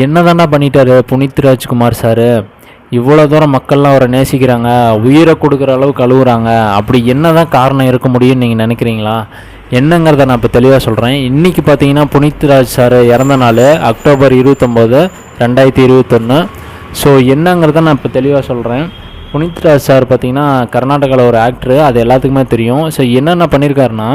என்ன தானே பண்ணிட்டாரு புனித் ராஜ்குமார் சார், இவ்வளோ தூரம் மக்கள்லாம் அவரை நேசிக்கிறாங்க, உயிரை கொடுக்குற அளவுக்கு அழுகுறாங்க, அப்படி என்ன தான் காரணம் இருக்க முடியும்னு நீங்கள் நினைக்கிறீங்களா? என்னங்கிறத நான் இப்போ தெளிவாக சொல்கிறேன். இன்றைக்கி பார்த்தீங்கன்னா புனித் ராஜ் சார் இறந்த நாள் அக்டோபர் 29, 2021. ஸோ என்னங்கிறத நான் இப்போ தெளிவாக சொல்கிறேன். புனித் ராஜ் சார் பார்த்திங்கன்னா கர்நாடகாவில் ஒரு ஆக்டரு, அது எல்லாத்துக்குமே தெரியும். ஸோ என்னென்ன பண்ணியிருக்காருன்னா,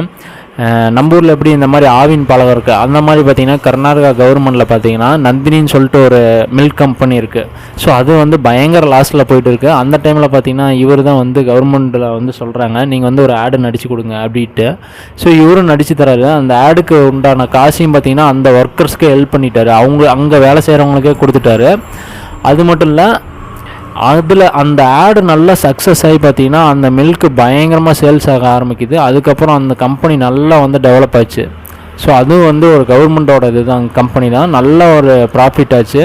நம்ம ஊரில் எப்படி இந்த மாதிரி ஆவின் பழகம் இருக்குது, அந்த மாதிரி பார்த்திங்கன்னா கர்நாடகா கவர்மெண்ட்டில் பார்த்திங்கன்னா நந்தினின்னு சொல்லிட்டு ஒரு மில்க் கம்பெனி இருக்குது. ஸோ அது வந்து பயங்கர லாஸில் போயிட்டு இருக்குது. அந்த டைமில் பார்த்திங்கன்னா இவர் தான் வந்து கவர்மெண்ட்டில் வந்து சொல்கிறாங்க, நீங்கள் வந்து ஒரு ஆடு நடித்து கொடுங்க அப்படின்ட்டு. ஸோ இவரும் நடித்து தராரு. அந்த ஆடுக்கு உண்டான காசையும் பார்த்திங்கன்னா அந்த ஒர்க்கர்ஸ்க்கு ஹெல்ப் பண்ணிட்டாரு, அங்கே வேலை செய்கிறவங்களுக்கே கொடுத்துட்டாரு. அது மட்டும் இல்லை, அதில் அந்த ஆடு நல்லா சக்ஸஸ் ஆகி பார்த்தீங்கன்னா அந்த மில்க்கு பயங்கரமாக சேல்ஸ் ஆக ஆரம்பிக்குது. அதுக்கப்புறம் அந்த கம்பெனி நல்லா வந்து டெவலப் ஆச்சு. ஸோ அதுவும் வந்து ஒரு கவர்மெண்ட்டோட இதுதான் கம்பெனி தான். நல்ல ஒரு ப்ராஃபிட் ஆச்சு,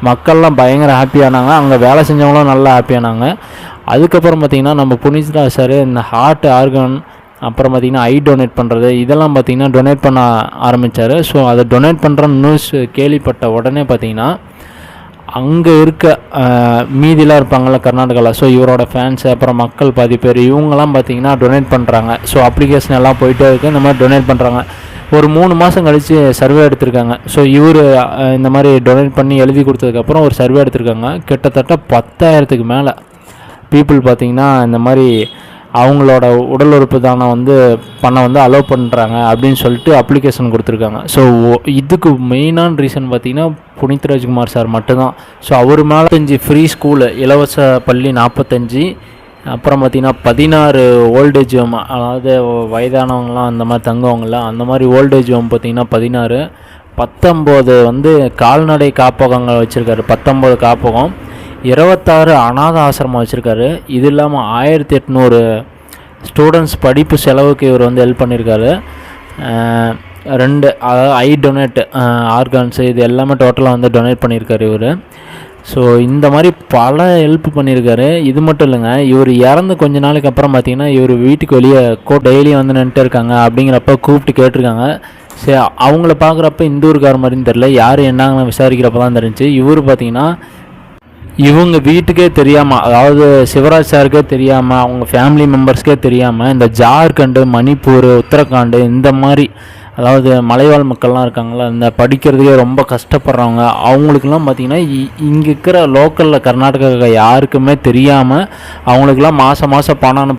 மக்கள்லாம் பயங்கர ஹாப்பியானாங்க, அங்கே வேலை செஞ்சவங்களும் நல்லா ஹாப்பியானாங்க. அதுக்கப்புறம் பார்த்திங்கன்னா நம்ம புனித் ராஜ் சார் இந்த ஹார்ட் ஆர்கன், அப்புறம் பார்த்திங்கன்னா ஐ டொனேட் பண்ணுறது, இதெல்லாம் பார்த்திங்கன்னா டொனேட் பண்ண ஆரம்பித்தார். ஸோ அதை டொனேட் பண்ணுற நியூஸ் கேள்விப்பட்ட உடனே பார்த்திங்கன்னா அங்கே இருக்க மீதிலாம் இருப்பாங்கள்ல கர்நாடகாவில், ஸோ இவரோட ஃபேன்ஸு, அப்புறம் மக்கள் பாதி பேர், இவங்கெல்லாம் பார்த்திங்கன்னா டொனேட் பண்ணுறாங்க. ஸோ அப்ளிகேஷன் எல்லாம் போயிட்டே இருக்குது, இந்த மாதிரி டொனேட் பண்ணுறாங்க. ஒரு 3 மாதம் கழித்து சர்வே எடுத்திருக்காங்க. ஸோ இவர் இந்த மாதிரி டொனேட் பண்ணி எழுதி கொடுத்ததுக்கப்புறம் ஒரு சர்வே எடுத்திருக்காங்க. கிட்டத்தட்ட 10,000க்கு மேலே பீப்புள் பார்த்திங்கன்னா இந்த மாதிரி அவங்களோட உடல் உறுப்பு தானம் வந்து பண்ண வந்து அலோவ் பண்ணுறாங்க அப்படின்னு சொல்லிட்டு அப்ளிகேஷன் கொடுத்துருக்காங்க. ஸோ இதுக்கு மெயினான ரீசன் பார்த்திங்கன்னா புனித் ராஜ்குமார் சார் மட்டும்தான். ஸோ அவர் மேலே 5 ஃப்ரீ ஸ்கூலு, இலவச பள்ளி 45, அப்புறம் பார்த்திங்கன்னா 16 ஓல்டேஜ் ஹோம், அதாவது வயதானவங்களாம் அந்த மாதிரி தங்குவாங்கள்ல, அந்த மாதிரி ஓல்டேஜ் ஹோம் பார்த்திங்கன்னா 16, 19 வந்து கால்நடை காப்பகங்கள் வச்சுருக்காரு, 19 காப்பகம், 26 அநாத ஆசிரமம் வச்சுருக்காரு. இது இல்லாமல் 1800 ஸ்டூடெண்ட்ஸ் படிப்பு செலவுக்கு இவர் வந்து ஹெல்ப் பண்ணியிருக்காரு. 2 அதாவது ஐ டொனேட் ஆர்கான்ஸு, இது எல்லாமே டோட்டலாக வந்து டொனேட் பண்ணியிருக்காரு இவர். ஸோ இந்த மாதிரி பல ஹெல்ப் பண்ணியிருக்காரு. இது மட்டும் இல்லைங்க, இவர் இறந்து கொஞ்ச நாளைக்கு அப்புறம் பார்த்திங்கன்னா இவர் வீட்டுக்கு வெளியே டெய்லியும் வந்து நின்றுட்டு இருக்காங்க. அப்படிங்கிறப்ப கூப்பிட்டு கேட்டிருக்காங்க. சரி, அவங்கள பார்க்குறப்ப இந்த ஊருக்கார மாதிரின்னு தெரில, யார் என்னங்கன்னு விசாரிக்கிறப்ப தான் தெரிஞ்சு இவர் பார்த்திங்கன்னா இவங்க வீட்டுக்கே தெரியாமல், அதாவது சிவராஜ் சாருக்கே தெரியாமல், அவங்க ஃபேமிலி மெம்பர்ஸ்க்கே தெரியாமல் இந்த ஜார்க்கண்டு, மணிப்பூர், உத்தரகாண்டு, இந்த மாதிரி அதாவது மலைவாழ் மக்கள்லாம் இருக்காங்களா, இந்த படிக்கிறதுக்கே ரொம்ப கஷ்டப்படுறவங்க, அவங்களுக்கெல்லாம் பார்த்திங்கன்னா இங்கே இருக்கிற லோக்கலில் கர்நாடகா யாருக்குமே தெரியாமல் அவங்களுக்கெல்லாம் மாதம் பணம்